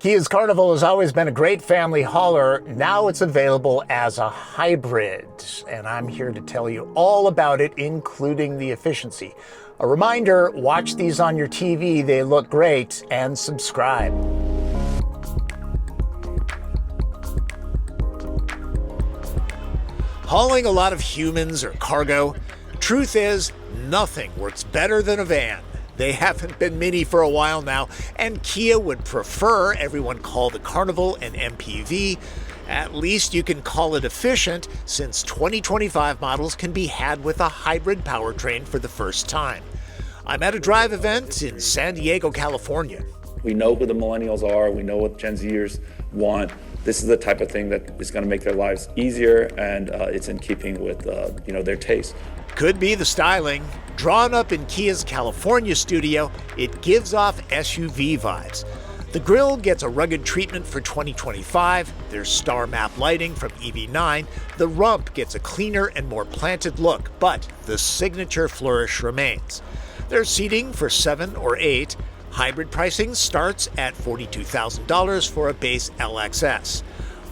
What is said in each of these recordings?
Kia's Carnival has always been a great family hauler. Now it's available as a hybrid, and I'm here to tell you all about it, including the efficiency. A reminder, watch these on your TV, they look great, and subscribe. Hauling a lot of humans or cargo? Truth is, nothing works better than a van. They haven't been mini for a while now, and Kia would prefer everyone call the Carnival an MPV. At least you can call it efficient, since 2025 models can be had with a hybrid powertrain for the first time. I'm at a drive event in San Diego, California. We know who the millennials are, we know what Gen Zers want. This is the type of thing that is going to make their lives easier, and it's in keeping with their taste. Could be the styling. Drawn up in Kia's California studio, it gives off SUV vibes. The grille gets a rugged treatment for 2025, there's star map lighting from EV9, the rump gets a cleaner and more planted look, but the signature flourish remains. There's seating for 7 or 8. Hybrid pricing starts at $42,000 for a base LXS.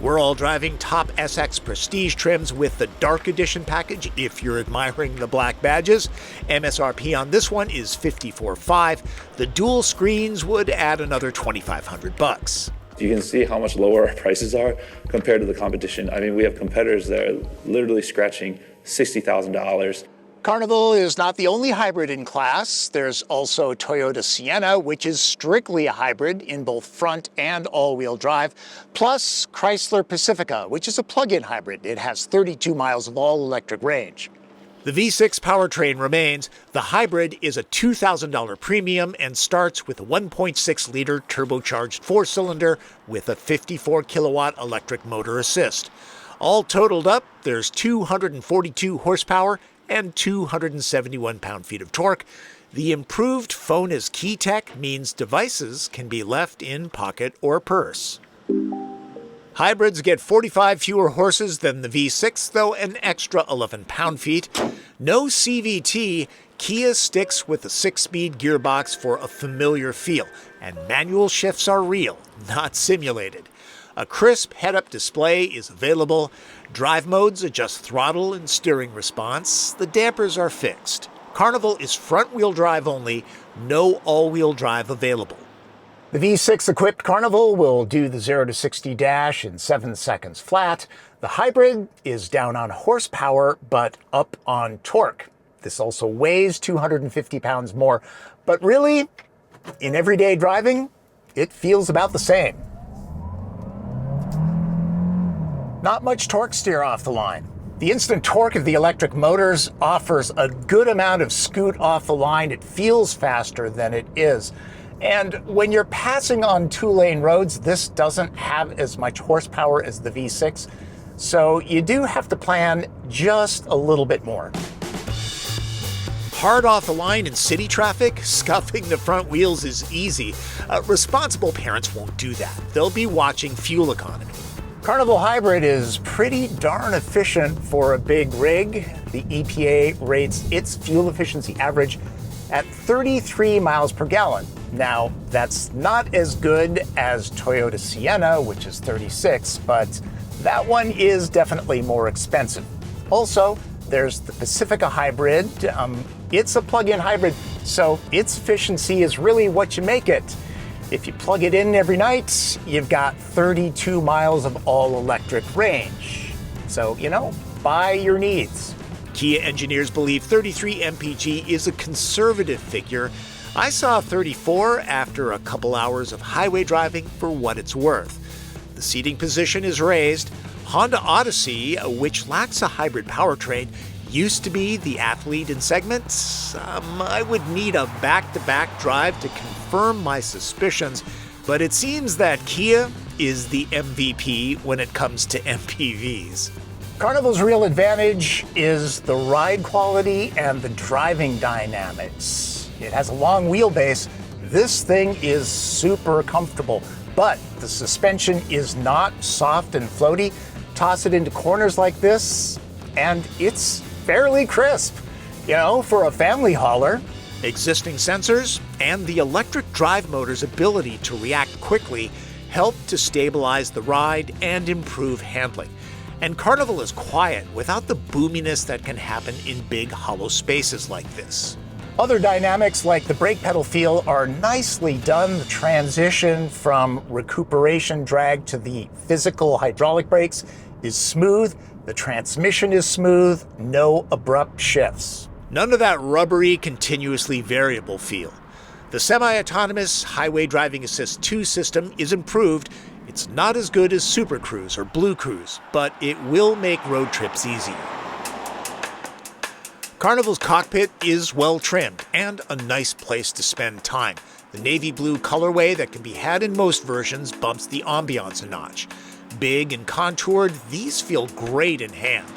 We're all driving top SX Prestige trims with the Dark Edition package if you're admiring the black badges. MSRP on this one is $54,500. The dual screens would add another $2,500. You can see how much lower our prices are compared to the competition. I mean, we have competitors that are literally scratching $60,000. Carnival is not the only hybrid in class. There's also Toyota Sienna, which is strictly a hybrid in both front and all-wheel drive, plus Chrysler Pacifica, which is a plug-in hybrid. It has 32 miles of all-electric range. The V6 powertrain remains. The hybrid is a $2,000 premium and starts with a 1.6-liter turbocharged four-cylinder with a 54-kilowatt electric motor assist. All totaled up, there's 242 horsepower and 271 pound-feet of torque. The improved phone as key tech means devices can be left in pocket or purse. Hybrids get 45 fewer horses than the V6, though an extra 11 pound-feet. No CVT, Kia sticks with a 6-speed gearbox for a familiar feel, and manual shifts are real, not simulated. A crisp head-up display is available. Drive modes adjust throttle and steering response. The dampers are fixed. Carnival is front-wheel drive only, no all-wheel drive available. The V6-equipped Carnival will do the 0 to 60 dash in 7 seconds flat. The hybrid is down on horsepower, but up on torque. This also weighs 250 pounds more, but really, in everyday driving, it feels about the same. Not much torque steer off the line. The instant torque of the electric motors offers a good amount of scoot off the line. It feels faster than it is. And when you're passing on 2-lane roads, this doesn't have as much horsepower as the V6, so you do have to plan just a little bit more. Hard off the line in city traffic, scuffing the front wheels is easy. Responsible parents won't do that. They'll be watching fuel economy. Carnival Hybrid is pretty darn efficient for a big rig. The EPA rates its fuel efficiency average at 33 miles per gallon. Now, that's not as good as Toyota Sienna, which is 36, but that one is definitely more expensive. Also, there's the Pacifica Hybrid. It's a plug-in hybrid, so its efficiency is really what you make it. If you plug it in every night, you've got 32 miles of all-electric range. So, by your needs. Kia engineers believe 33 mpg is a conservative figure. I saw 34 after a couple hours of highway driving for what it's worth. The seating position is raised. Honda Odessey, which lacks a hybrid powertrain, used to be the athlete in segments. I would need a back-to-back drive to confirm my suspicions, but it seems that Kia is the MVP when it comes to MPVs. Carnival's real advantage is the ride quality and the driving dynamics. It has a long wheelbase. This thing is super comfortable, but the suspension is not soft and floaty. Toss it into corners like this, and it's fairly crisp, for a family hauler. Existing sensors and the electric drive motor's ability to react quickly help to stabilize the ride and improve handling. And Carnival is quiet without the boominess that can happen in big hollow spaces like this. Other dynamics like the brake pedal feel are nicely done. The transition from recuperation drag to the physical hydraulic brakes is smooth. The transmission is smooth, no abrupt shifts. None of that rubbery, continuously variable feel. The semi-autonomous Highway Driving Assist 2 system is improved. It's not as good as Super Cruise or Blue Cruise, but it will make road trips easier. Carnival's cockpit is well trimmed and a nice place to spend time. The navy blue colorway that can be had in most versions bumps the ambiance a notch. Big and contoured, these feel great in hand.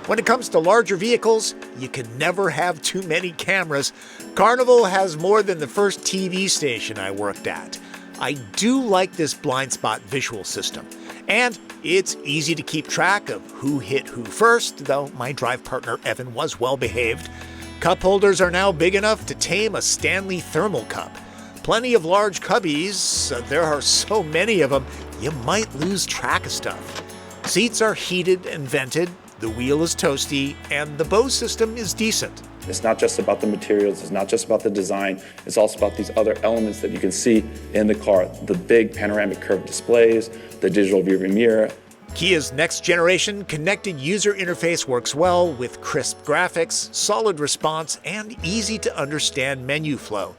When it comes to larger vehicles, you can never have too many cameras. Carnival has more than the first TV station I worked at. I do like this blind spot visual system. And it's easy to keep track of who hit who first, though my drive partner Evan was well behaved. Cup holders are now big enough to tame a Stanley thermal cup. Plenty of large cubbies, there are so many of them, you might lose track of stuff. Seats are heated and vented, the wheel is toasty, and the Bose system is decent. It's not just about the materials, it's not just about the design, it's also about these other elements that you can see in the car. The big panoramic curved displays, the digital rearview mirror. Kia's next generation connected user interface works well with crisp graphics, solid response, and easy to understand menu flow.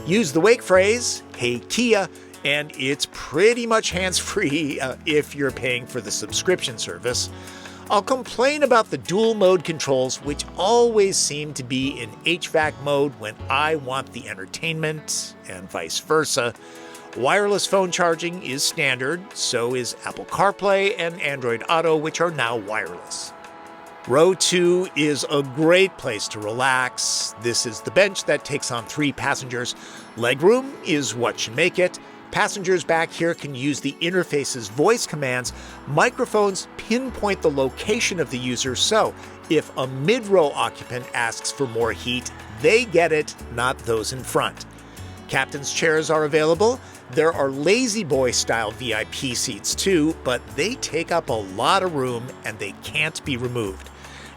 Use the wake phrase, "Hey Kia," and it's pretty much hands-free if you're paying for the subscription service. I'll complain about the dual mode controls, which always seem to be in HVAC mode when I want the entertainment, and vice versa. Wireless phone charging is standard, so is Apple CarPlay and Android Auto, which are now wireless. Row 2 is a great place to relax. This is the bench that takes on 3 passengers. Legroom is what you make it. Passengers back here can use the interface's voice commands. Microphones pinpoint the location of the user, so if a mid-row occupant asks for more heat, they get it, not those in front. Captain's chairs are available. There are Lazy Boy-style VIP seats too, but they take up a lot of room and they can't be removed.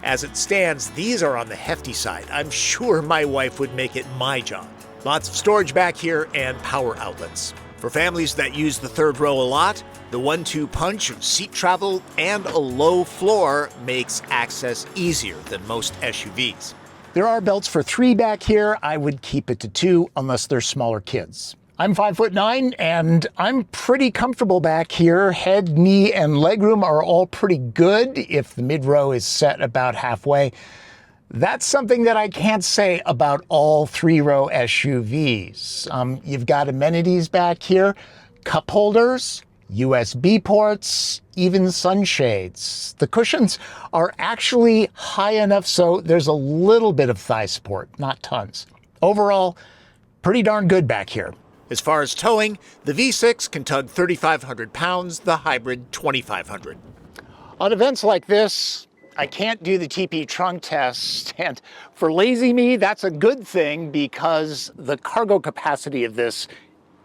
As it stands, these are on the hefty side. I'm sure my wife would make it my job. Lots of storage back here and power outlets. For families that use the third row a lot, the 1-2 punch of seat travel and a low floor makes access easier than most SUVs. There are belts for 3 back here. I would keep it to 2 unless they're smaller kids. I'm 5'9" and I'm pretty comfortable back here. Head, knee, and legroom are all pretty good if the mid-row is set about halfway. That's something that I can't say about all 3-row SUVs. You've got amenities back here, cup holders, USB ports, even sunshades. The cushions are actually high enough so there's a little bit of thigh support, not tons. Overall, pretty darn good back here. As far as towing, the V6 can tug 3,500 pounds, the Hybrid 2,500. On events like this, I can't do the TP trunk test, and for lazy me, that's a good thing because the cargo capacity of this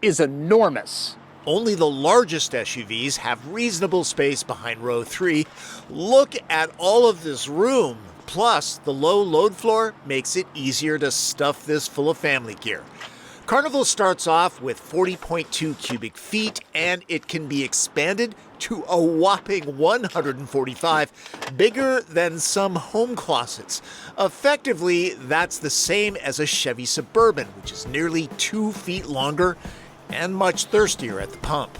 is enormous. Only the largest SUVs have reasonable space behind row 3. Look at all of this room. Plus, the low load floor makes it easier to stuff this full of family gear. Carnival starts off with 40.2 cubic feet, and it can be expanded to a whopping 145, bigger than some home closets. Effectively, that's the same as a Chevy Suburban, which is nearly 2 feet longer and much thirstier at the pump.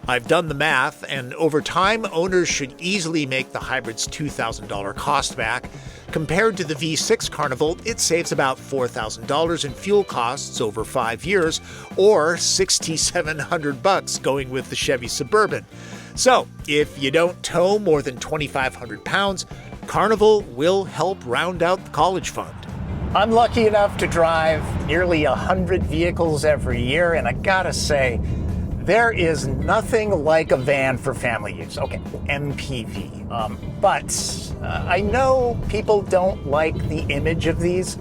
I've done the math, and over time, owners should easily make the Hybrid's $2,000 cost back. Compared to the V6 Carnival, it saves about $4,000 in fuel costs over 5 years, or $6,700 going with the Chevy Suburban. So, if you don't tow more than 2,500 pounds, Carnival will help round out the college fund. I'm lucky enough to drive nearly 100 vehicles every year, and I gotta say, there is nothing like a van for family use. Okay, MPV. But I know people don't like the image of these.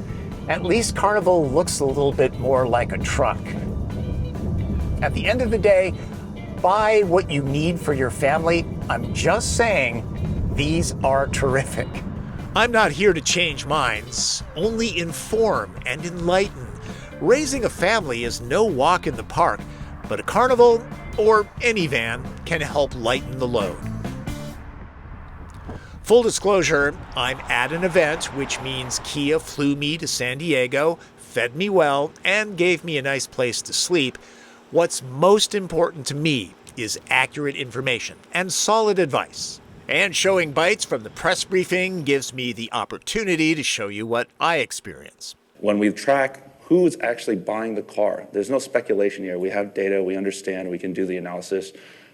At least Carnival looks a little bit more like a truck. At the end of the day, buy what you need for your family. I'm just saying these are terrific. I'm not here to change minds, only inform and enlighten. Raising a family is no walk in the park, but a Carnival or any van can help lighten the load. Full disclosure, I'm at an event, which means Kia flew me to San Diego, fed me well, and gave me a nice place to sleep. What's most important to me is accurate information and solid advice. And showing bites from the press briefing gives me the opportunity to show you what I experience. When we track who's actually buying the car, there's no speculation here. We have data, we understand, we can do the analysis.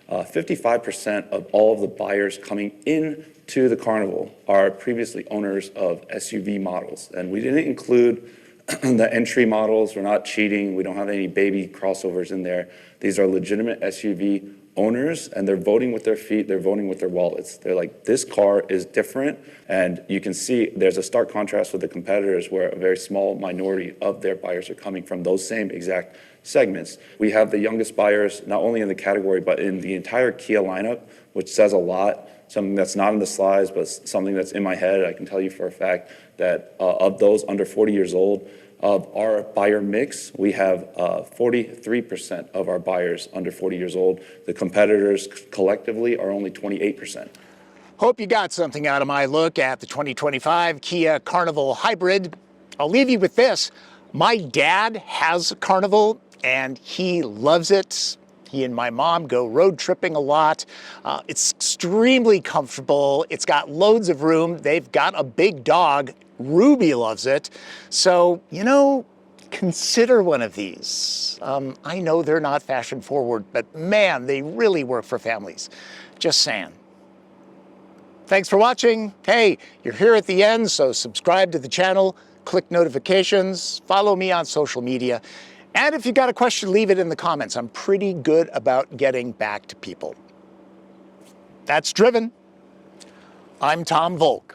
55% of all of the buyers coming in to the Carnival are previously owners of SUV models. And we didn't include the entry models. We're not cheating. We don't have any baby crossovers in there. These are legitimate SUV owners, and they're voting with their feet. They're voting with their wallets. They're like, this car is different. And you can see there's a stark contrast with the competitors where a very small minority of their buyers are coming from those same exact segments. We have the youngest buyers, not only in the category, but in the entire Kia lineup, which says a lot. Something that's not in the slides, but something that's in my head. I can tell you for a fact that of those under 40 years old, of our buyer mix, we have 43% of our buyers under 40 years old. The competitors collectively are only 28%. Hope you got something out of my look at the 2025 Kia Carnival Hybrid. I'll leave you with this. My dad has a Carnival and he loves it. He and my mom go road tripping a lot. It's extremely comfortable. It's got loads of room. They've got a big dog. Ruby loves it. So, consider one of these. I know they're not fashion forward, but man, they really work for families. Just saying. Thanks for watching. Hey, you're here at the end, so subscribe to the channel, click notifications, follow me on social media. And if you got a question, leave it in the comments. I'm pretty good about getting back to people. That's Driven. I'm Tom Volk.